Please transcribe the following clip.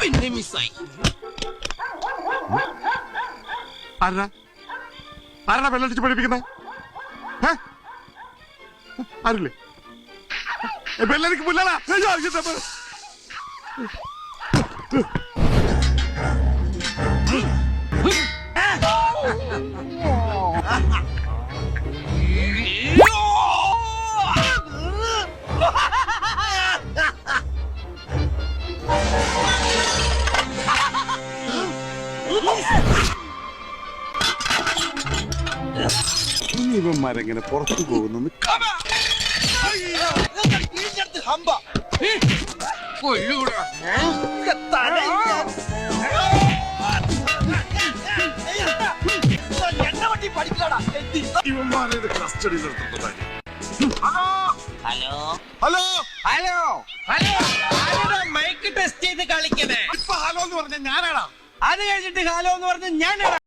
പിന്നെ മിസ്സായി. ആരാ വെള്ളടിച്ച് പഠിപ്പിക്കുന്നത്? ആരില്ലേ? വെള്ളടിക്ക് പുല്ലാളാ. ഇവന്മാരെങ്ങനെ പുറത്തു പോകുന്നു? ഇവന്മാരെ കസ്റ്റഡിയിൽ എടുത്തിട്ടുണ്ടായി. Hello hello hello hello, mike test ചെയ്ത് കളിക്കണേ. ഇപ്പൊ ഹലോ എന്ന് പറഞ്ഞ ഞാനാടാ. അത് കഴിഞ്ഞിട്ട് ഹലോ എന്ന് പറഞ്ഞ ഞാനാടാ.